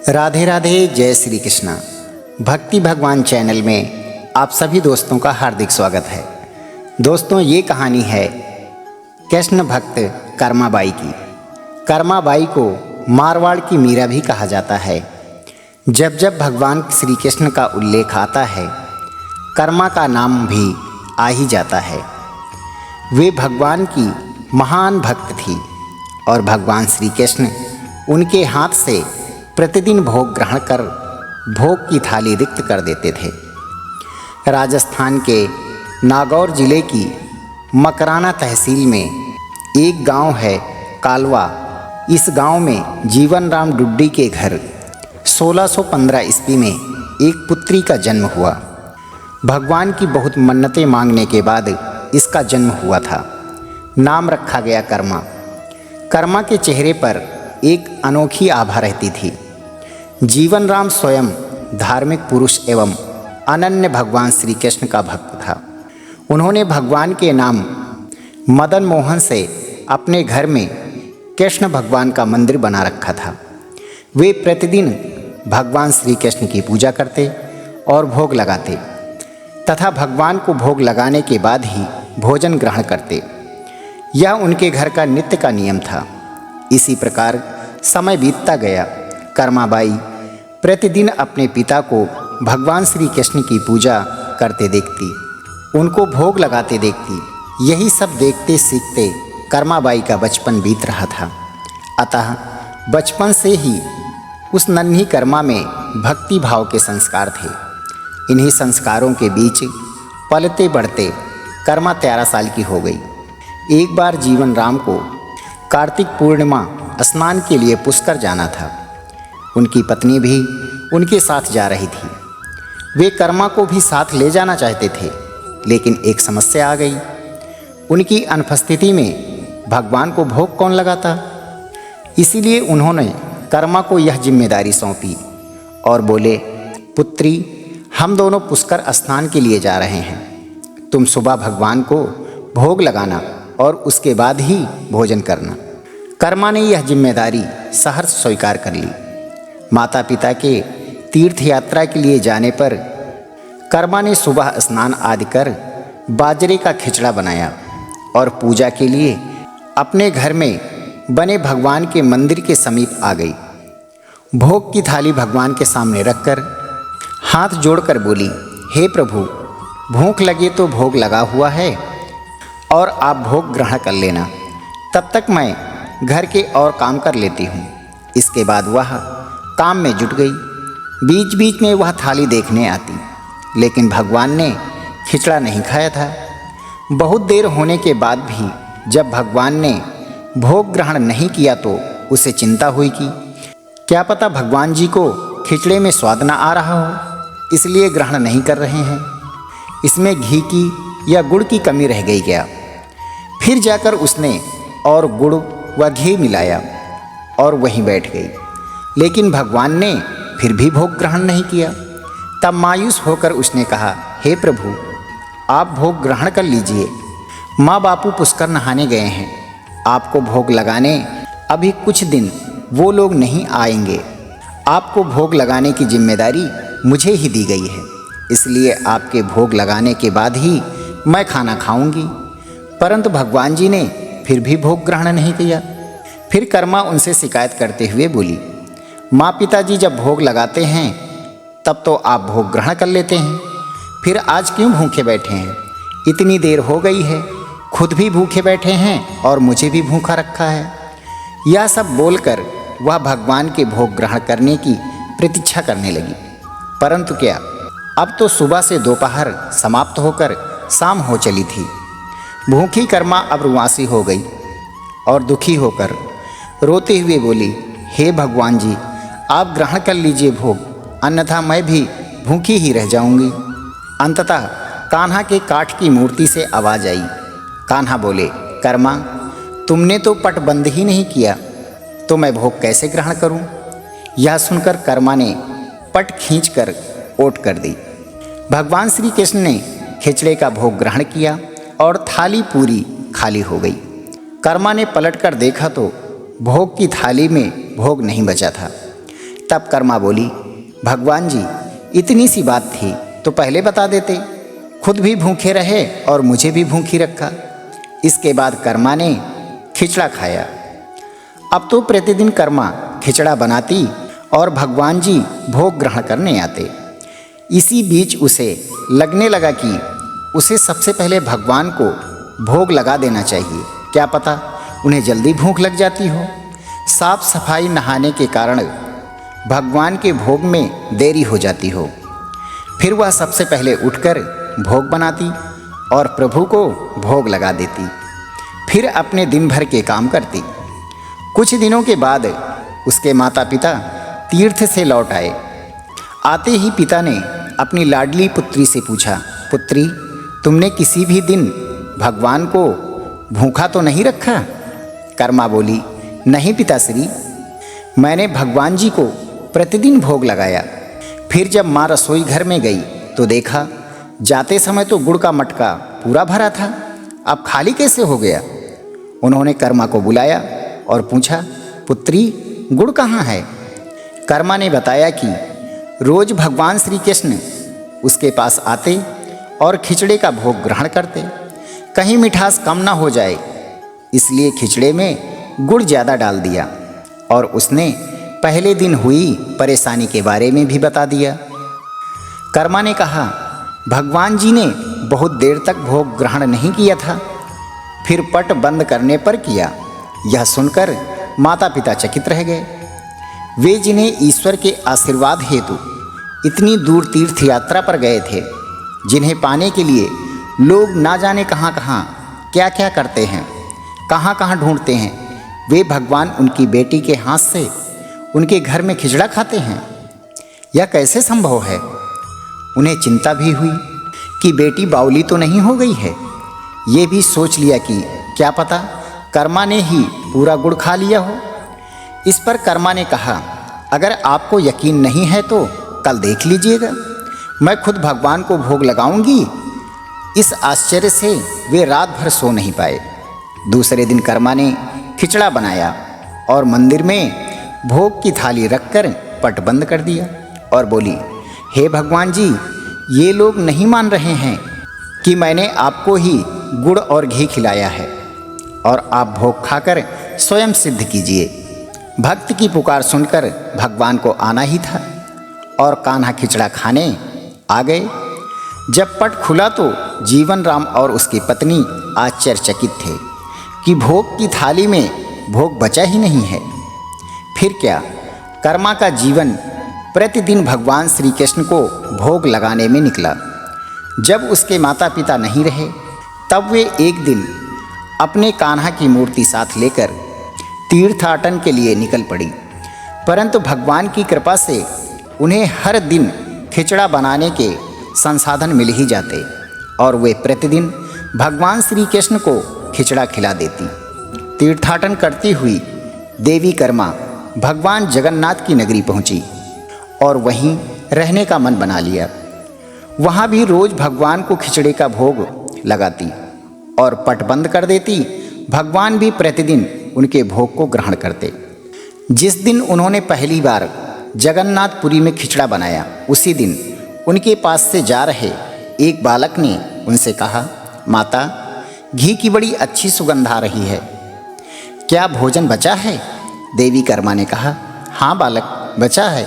राधे राधे, जय श्री कृष्णा। भक्ति भगवान चैनल में आप सभी दोस्तों का हार्दिक स्वागत है। दोस्तों, ये कहानी है कृष्ण भक्त कर्माबाई की। कर्माबाई को मारवाड़ की मीरा भी कहा जाता है। जब जब भगवान श्री कृष्ण का उल्लेख आता है, कर्मा का नाम भी आ ही जाता है। वे भगवान की महान भक्त थी और भगवान श्री कृष्ण उनके हाथ से प्रतिदिन भोग ग्रहण कर भोग की थाली रिक्त कर देते थे। राजस्थान के नागौर जिले की मकराना तहसील में एक गांव है कालवा। इस गांव में जीवन राम डुड्डी के घर 1615 ईस्वी में एक पुत्री का जन्म हुआ। भगवान की बहुत मन्नतें मांगने के बाद इसका जन्म हुआ था। नाम रखा गया कर्मा। कर्मा के चेहरे पर एक अनोखी आभा रहती थी। जीवन राम स्वयं धार्मिक पुरुष एवं अनन्य भगवान श्री कृष्ण का भक्त था। उन्होंने भगवान के नाम मदन मोहन से अपने घर में कृष्ण भगवान का मंदिर बना रखा था। वे प्रतिदिन भगवान श्री कृष्ण की पूजा करते और भोग लगाते तथा भगवान को भोग लगाने के बाद ही भोजन ग्रहण करते। यह उनके घर का नित्य का नियम था। इसी प्रकार समय बीतता गया। कर्माबाई प्रतिदिन अपने पिता को भगवान श्री कृष्ण की पूजा करते देखती, उनको भोग लगाते देखती। यही सब देखते सीखते कर्माबाई का बचपन बीत रहा था। अतः बचपन से ही उस नन्ही कर्मा में भक्ति भाव के संस्कार थे। इन्हीं संस्कारों के बीच पलते बढ़ते कर्मा 13 साल की हो गई। एक बार जीवन राम को कार्तिक पूर्णिमा स्नान के लिए पुष्कर जाना था। उनकी पत्नी भी उनके साथ जा रही थी। वे कर्मा को भी साथ ले जाना चाहते थे, लेकिन एक समस्या आ गई। उनकी अनुपस्थिति में भगवान को भोग कौन लगाता। इसीलिए उन्होंने कर्मा को यह जिम्मेदारी सौंपी और बोले, पुत्री, हम दोनों पुष्कर स्नान के लिए जा रहे हैं। तुम सुबह भगवान को भोग लगाना और उसके बाद ही भोजन करना। कर्मा ने यह जिम्मेदारी सहर्ष स्वीकार कर ली। माता पिता के तीर्थ यात्रा के लिए जाने पर कर्मा ने सुबह स्नान आदि कर बाजरे का खिचड़ा बनाया और पूजा के लिए अपने घर में बने भगवान के मंदिर के समीप आ गई। भोग की थाली भगवान के सामने रखकर हाथ जोड़कर बोली, हे प्रभु, भूख लगे तो भोग लगा हुआ है और आप भोग ग्रहण कर लेना। तब तक मैं घर के और काम कर लेती हूँ। इसके बाद वह काम में जुट गई। बीच बीच में वह थाली देखने आती, लेकिन भगवान ने खिचड़ा नहीं खाया था। बहुत देर होने के बाद भी जब भगवान ने भोग ग्रहण नहीं किया तो उसे चिंता हुई कि क्या पता भगवान जी को खिचड़े में स्वाद न आ रहा हो, इसलिए ग्रहण नहीं कर रहे हैं। इसमें घी की या गुड़ की कमी रह गई क्या। फिर जाकर उसने और गुड़ व घी मिलाया और वहीं बैठ गई, लेकिन भगवान ने फिर भी भोग ग्रहण नहीं किया। तब मायूस होकर उसने कहा, हे प्रभु, आप भोग ग्रहण कर लीजिए। माँ बापू पुष्कर नहाने गए हैं। आपको भोग लगाने अभी कुछ दिन वो लोग नहीं आएंगे। आपको भोग लगाने की जिम्मेदारी मुझे ही दी गई है, इसलिए आपके भोग लगाने के बाद ही मैं खाना खाऊंगी। परंतु भगवान जी ने फिर भी भोग ग्रहण नहीं किया। फिर कर्मा उनसे शिकायत करते हुए बोली, माँ पिताजी जब भोग लगाते हैं तब तो आप भोग ग्रहण कर लेते हैं, फिर आज क्यों भूखे बैठे हैं। इतनी देर हो गई है, खुद भी भूखे बैठे हैं और मुझे भी भूखा रखा है। यह सब बोलकर वह भगवान के भोग ग्रहण करने की प्रतीक्षा करने लगी। परंतु क्या, अब तो सुबह से दोपहर समाप्त होकर शाम हो चली थी। भूखी कर्मा अब रुआंसी हो गई और दुखी होकर रोते हुए बोली, हे भगवान जी, आप ग्रहण कर लीजिए भोग, अन्यथा मैं भी भूखी ही रह जाऊंगी। अंततः कान्हा के काठ की मूर्ति से आवाज़ आई। कान्हा बोले, कर्मा, तुमने तो पट बंद ही नहीं किया, तो मैं भोग कैसे ग्रहण करूं। यह सुनकर कर्मा ने पट खींचकर ओट कर दी। भगवान श्री कृष्ण ने खिचड़े का भोग ग्रहण किया और थाली पूरी खाली हो गई। कर्मा ने पलटकर देखा तो भोग की थाली में भोग नहीं बचा था। तब कर्मा बोली, भगवान जी, इतनी सी बात थी तो पहले बता देते, खुद भी भूखे रहे और मुझे भी भूखी रखा। इसके बाद कर्मा ने खिचड़ा खाया। अब तो प्रतिदिन कर्मा खिचड़ा बनाती और भगवान जी भोग ग्रहण करने आते। इसी बीच उसे लगने लगा कि उसे सबसे पहले भगवान को भोग लगा देना चाहिए, क्या पता उन्हें जल्दी भूख लग जाती हो। साफ सफाई नहाने के कारण भगवान के भोग में देरी हो जाती हो। फिर वह सबसे पहले उठकर भोग बनाती और प्रभु को भोग लगा देती, फिर अपने दिन भर के काम करती। कुछ दिनों के बाद उसके माता पिता तीर्थ से लौट आए। आते ही पिता ने अपनी लाडली पुत्री से पूछा, पुत्री, तुमने किसी भी दिन भगवान को भूखा तो नहीं रखा? कर्मा बोली, नहीं पिताश्री, मैंने भगवान जी को प्रतिदिन भोग लगाया। फिर जब माँ रसोई घर में गई तो देखा जाते समय तो गुड़ का मटका पूरा भरा था, अब खाली कैसे हो गया? उन्होंने कर्मा को बुलाया और पूछा, पुत्री, गुड़ कहाँ है? कर्मा ने बताया कि रोज भगवान श्री कृष्ण उसके पास आते और खिचड़े का भोग ग्रहण करते, कहीं मिठास कम ना हो जाए, इसलिए खिचड़े में गुड़ ज़्यादा डाल दिया। और उसने पहले दिन हुई परेशानी के बारे में भी बता दिया। कर्मा ने कहा, भगवान जी ने बहुत देर तक भोग ग्रहण नहीं किया था, फिर पट बंद करने पर किया। यह सुनकर माता पिता चकित रह गए। वे जिन्हें ईश्वर के आशीर्वाद हेतु इतनी दूर तीर्थ यात्रा पर गए थे, जिन्हें पाने के लिए लोग ना जाने कहाँ कहाँ क्या क्या करते हैं, कहाँ कहाँ ढूंढते हैं, वे भगवान उनकी बेटी के हाथ से उनके घर में खिचड़ा खाते हैं। यह कैसे संभव है? उन्हें चिंता भी हुई कि बेटी बावली तो नहीं हो गई है। ये भी सोच लिया कि क्या पता कर्मा ने ही पूरा गुड़ खा लिया हो। इस पर कर्मा ने कहा, अगर आपको यकीन नहीं है तो कल देख लीजिएगा, मैं खुद भगवान को भोग लगाऊंगी। इस आश्चर्य से वे रात भर सो नहीं पाए। दूसरे दिन कर्मा ने खिचड़ा बनाया और मंदिर में भोग की थाली रखकर पट बंद कर दिया और बोली, हे भगवान जी, ये लोग नहीं मान रहे हैं कि मैंने आपको ही गुड़ और घी खिलाया है और आप भोग खाकर स्वयं सिद्ध कीजिए। भक्त की पुकार सुनकर भगवान को आना ही था और कान्हा खिचड़ा खाने आ गए। जब पट खुला तो जीवन राम और उसकी पत्नी आश्चर्यचकित थे कि भोग की थाली में भोग बचा ही नहीं है। फिर क्या, कर्मा का जीवन प्रतिदिन भगवान श्री कृष्ण को भोग लगाने में निकला। जब उसके माता पिता नहीं रहे तब वे एक दिन अपने कान्हा की मूर्ति साथ लेकर तीर्थाटन के लिए निकल पड़ी। परंतु भगवान की कृपा से उन्हें हर दिन खिचड़ा बनाने के संसाधन मिल ही जाते और वे प्रतिदिन भगवान श्री कृष्ण को खिचड़ा खिला देती। तीर्थाटन करती हुई देवी कर्मा भगवान जगन्नाथ की नगरी पहुंची और वहीं रहने का मन बना लिया। वहाँ भी रोज भगवान को खिचड़े का भोग लगाती और पट बंद कर देती। भगवान भी प्रतिदिन उनके भोग को ग्रहण करते। जिस दिन उन्होंने पहली बार जगन्नाथपुरी में खिचड़ा बनाया, उसी दिन उनके पास से जा रहे एक बालक ने उनसे कहा, माता, घी की बड़ी अच्छी सुगंध आ रही है, क्या भोजन बचा है? देवी कर्मा ने कहा, हाँ बालक, बचा है,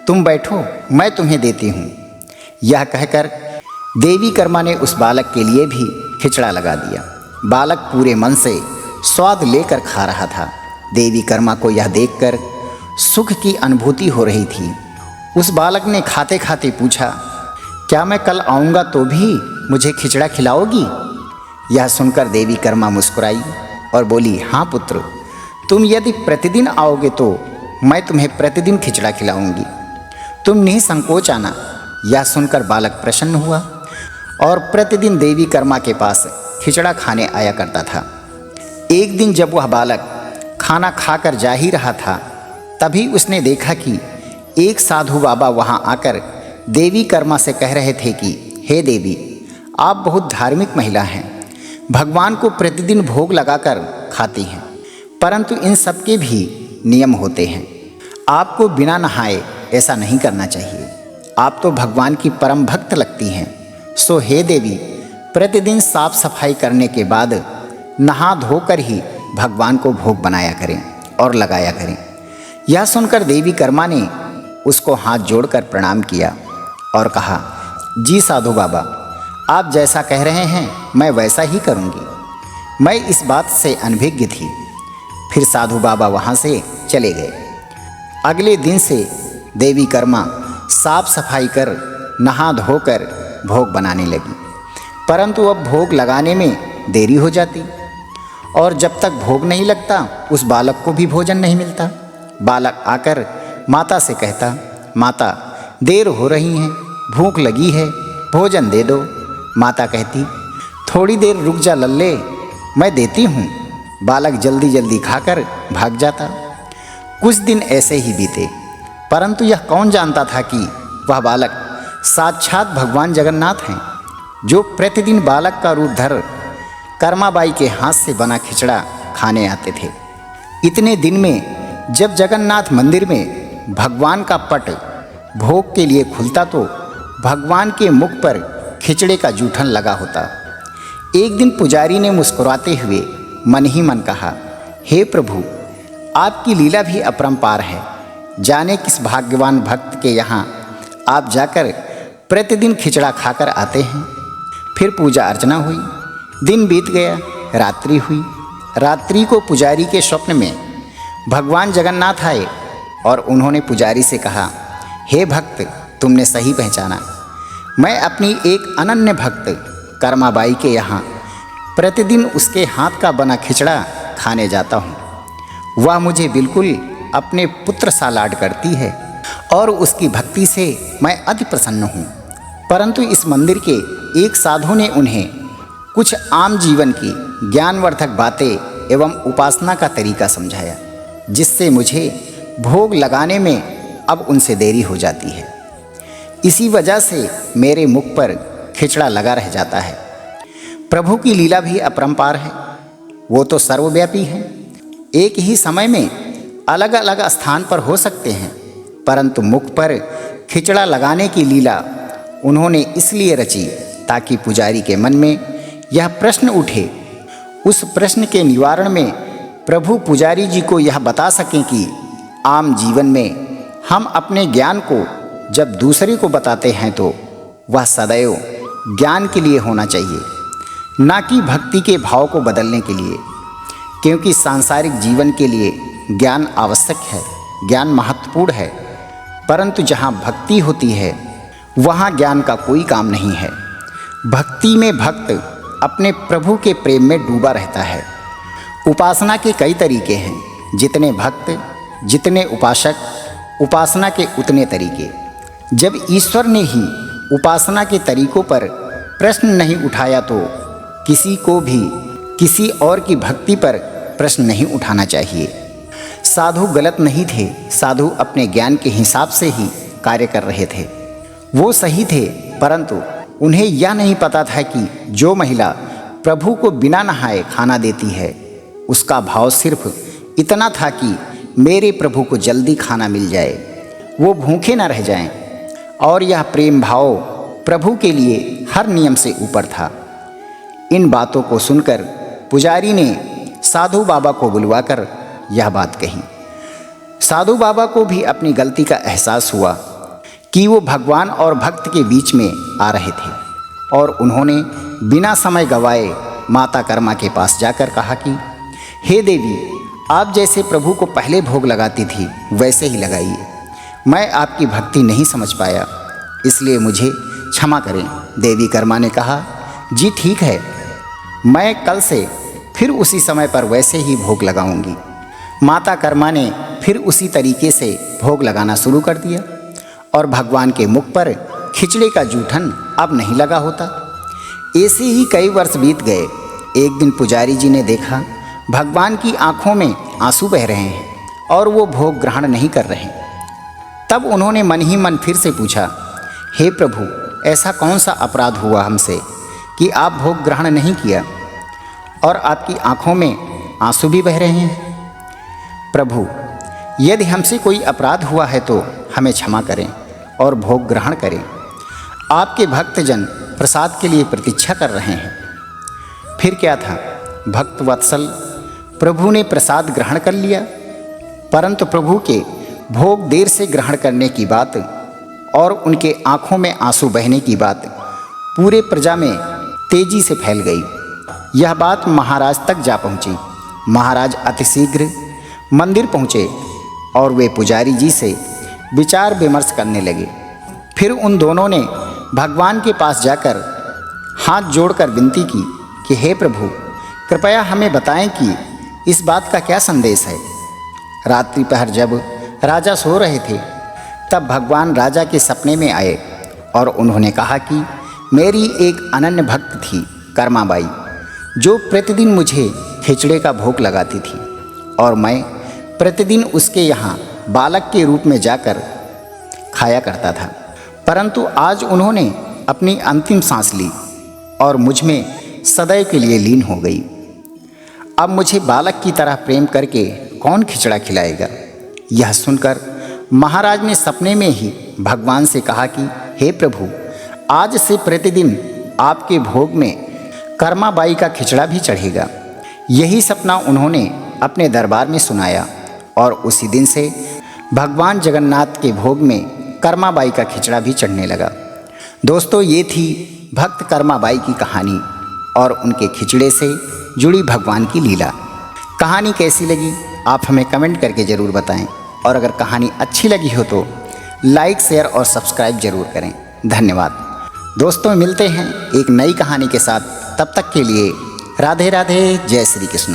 तुम बैठो, मैं तुम्हें देती हूँ। यह कहकर देवी कर्मा ने उस बालक के लिए भी खिचड़ा लगा दिया। बालक पूरे मन से स्वाद लेकर खा रहा था। देवी कर्मा को यह देखकर सुख की अनुभूति हो रही थी। उस बालक ने खाते खाते पूछा, क्या मैं कल आऊँगा तो भी मुझे खिचड़ा खिलाओगी? यह सुनकर देवी कर्मा मुस्कुराई और बोली, हाँ पुत्र, तुम यदि प्रतिदिन आओगे तो मैं तुम्हें प्रतिदिन खिचड़ा खिलाऊंगी, तुम निसंकोच आना। यह सुनकर बालक प्रसन्न हुआ और प्रतिदिन देवी कर्मा के पास खिचड़ा खाने आया करता था। एक दिन जब वह बालक खाना खाकर जा ही रहा था, तभी उसने देखा कि एक साधु बाबा वहां आकर देवी कर्मा से कह रहे थे कि हे देवी, आप बहुत धार्मिक महिला हैं, भगवान को प्रतिदिन भोग लगाकर खाती हैं, परंतु इन सब के भी नियम होते हैं। आपको बिना नहाए ऐसा नहीं करना चाहिए। आप तो भगवान की परम भक्त लगती हैं। सो हे देवी, प्रतिदिन साफ सफाई करने के बाद नहा धोकर ही भगवान को भोग बनाया करें और लगाया करें। यह सुनकर देवी कर्मा ने उसको हाथ जोड़कर प्रणाम किया और कहा, जी साधु बाबा, आप जैसा कह रहे हैं मैं वैसा ही करूंगी। मैं इस बात से अनभिज्ञ थी। फिर साधु बाबा वहाँ से चले गए। अगले दिन से देवी कर्मा साफ सफाई कर नहा धोकर भोग बनाने लगी, परंतु अब भोग लगाने में देरी हो जाती और जब तक भोग नहीं लगता उस बालक को भी भोजन नहीं मिलता। बालक आकर माता से कहता, माता देर हो रही है, भूख लगी है, भोजन दे दो। माता कहती, थोड़ी देर रुक जा लल्ले, मैं देती हूँ। बालक जल्दी जल्दी खाकर भाग जाता। कुछ दिन ऐसे ही बीते, परंतु यह कौन जानता था कि वह बालक साक्षात भगवान जगन्नाथ हैं, जो प्रतिदिन बालक का रूप धर कर्माबाई के हाथ से बना खिचड़ा खाने आते थे। इतने दिन में जब जगन्नाथ मंदिर में भगवान का पट भोग के लिए खुलता तो भगवान के मुख पर खिचड़े का जूठन लगा होता। एक दिन पुजारी ने मुस्कुराते हुए मन ही मन कहा, हे प्रभु, आपकी लीला भी अपरंपार है। जाने किस भाग्यवान भक्त के यहाँ आप जाकर प्रतिदिन खिचड़ा खाकर आते हैं। फिर पूजा अर्चना हुई, दिन बीत गया, रात्रि हुई। रात्रि को पुजारी के स्वप्न में भगवान जगन्नाथ आए और उन्होंने पुजारी से कहा, हे भक्त, तुमने सही पहचाना। मैं अपनी एक अनन्य भक्त कर्माबाई के यहाँ प्रतिदिन उसके हाथ का बना खिचड़ा खाने जाता हूँ। वह मुझे बिल्कुल अपने पुत्र सा लाड करती है और उसकी भक्ति से मैं अति प्रसन्न हूँ। परंतु इस मंदिर के एक साधु ने उन्हें कुछ आम जीवन की ज्ञानवर्धक बातें एवं उपासना का तरीका समझाया, जिससे मुझे भोग लगाने में अब उनसे देरी हो जाती है। इसी वजह से मेरे मुख पर खिचड़ा लगा रह जाता है। प्रभु की लीला भी अपरंपार है। वो तो सर्वव्यापी है, एक ही समय में अलग अलग स्थान पर हो सकते हैं, परंतु मुख पर खिचड़ा लगाने की लीला उन्होंने इसलिए रची ताकि पुजारी के मन में यह प्रश्न उठे। उस प्रश्न के निवारण में प्रभु पुजारी जी को यह बता सकें कि आम जीवन में हम अपने ज्ञान को जब दूसरे को बताते हैं तो वह सदैव ज्ञान के लिए होना चाहिए, ना कि भक्ति के भाव को बदलने के लिए। क्योंकि सांसारिक जीवन के लिए ज्ञान आवश्यक है, ज्ञान महत्वपूर्ण है, परंतु जहाँ भक्ति होती है वहाँ ज्ञान का कोई काम नहीं है। भक्ति में भक्त अपने प्रभु के प्रेम में डूबा रहता है। उपासना के कई तरीके हैं, जितने भक्त जितने उपासक, उपासना के उतने तरीके। जब ईश्वर ने ही उपासना के तरीकों पर प्रश्न नहीं उठाया तो किसी को भी किसी और की भक्ति पर प्रश्न नहीं उठाना चाहिए। साधु गलत नहीं थे, साधु अपने ज्ञान के हिसाब से ही कार्य कर रहे थे। वो सही थे, परंतु उन्हें यह नहीं पता था कि जो महिला प्रभु को बिना नहाए खाना देती है उसका भाव सिर्फ इतना था कि मेरे प्रभु को जल्दी खाना मिल जाए, वो भूखे न रह जाएं। और यह प्रेम भाव प्रभु के लिए हर नियम से ऊपर था। इन बातों को सुनकर पुजारी ने साधु बाबा को बुलवाकर यह बात कही। साधु बाबा को भी अपनी गलती का एहसास हुआ कि वो भगवान और भक्त के बीच में आ रहे थे, और उन्होंने बिना समय गवाए माता कर्मा के पास जाकर कहा कि हे देवी, आप जैसे प्रभु को पहले भोग लगाती थी वैसे ही लगाइए। मैं आपकी भक्ति नहीं समझ पाया, इसलिए मुझे क्षमा करें। देवी कर्मा ने कहा, जी ठीक है, मैं कल से फिर उसी समय पर वैसे ही भोग लगाऊंगी। माता कर्मा ने फिर उसी तरीके से भोग लगाना शुरू कर दिया और भगवान के मुख पर खिचड़े का जूठन अब नहीं लगा होता। ऐसे ही कई वर्ष बीत गए। एक दिन पुजारी जी ने देखा भगवान की आंखों में आंसू बह रहे हैं और वो भोग ग्रहण नहीं कर रहे। तब उन्होंने मन ही मन फिर से पूछा, हे प्रभु, ऐसा कौन सा अपराध हुआ हमसे कि आप भोग ग्रहण नहीं किया और आपकी आंखों में आंसू भी बह रहे हैं? प्रभु, यदि हमसे कोई अपराध हुआ है तो हमें क्षमा करें और भोग ग्रहण करें। आपके भक्तजन प्रसाद के लिए प्रतीक्षा कर रहे हैं। फिर क्या था, भक्त वत्सल प्रभु ने प्रसाद ग्रहण कर लिया, परंतु प्रभु के भोग देर से ग्रहण करने की बात और उनके आंखों में आंसू बहने की बात पूरे प्रजा में तेजी से फैल गई। यह बात महाराज तक जा पहुंची। महाराज अतिशीघ्र मंदिर पहुंचे और वे पुजारी जी से विचार विमर्श करने लगे। फिर उन दोनों ने भगवान के पास जाकर हाथ जोड़कर विनती की कि हे प्रभु, कृपया हमें बताएं कि इस बात का क्या संदेश है। रात्रि पहर जब राजा सो रहे थे तब भगवान राजा के सपने में आए और उन्होंने कहा कि मेरी एक अनन्य भक्त थी कर्माबाई, जो प्रतिदिन मुझे खिचड़े का भोग लगाती थी और मैं प्रतिदिन उसके यहाँ बालक के रूप में जाकर खाया करता था। परंतु आज उन्होंने अपनी अंतिम सांस ली और मुझ में सदैव के लिए लीन हो गई। अब मुझे बालक की तरह प्रेम करके कौन खिचड़ा खिलाएगा। यह सुनकर महाराज ने सपने में ही भगवान से कहा कि हे प्रभु, आज से प्रतिदिन आपके भोग में कर्माबाई का खिचड़ा भी चढ़ेगा। यही सपना उन्होंने अपने दरबार में सुनाया और उसी दिन से भगवान जगन्नाथ के भोग में कर्माबाई का खिचड़ा भी चढ़ने लगा। दोस्तों, ये थी भक्त कर्माबाई की कहानी और उनके खिचड़े से जुड़ी भगवान की लीला। कहानी कैसी लगी आप हमें कमेंट करके ज़रूर बताएं और अगर कहानी अच्छी लगी हो तो लाइक, शेयर और सब्सक्राइब ज़रूर करें। धन्यवाद दोस्तों, मिलते हैं एक नई कहानी के साथ। तब तक के लिए राधे राधे, जय श्री कृष्ण।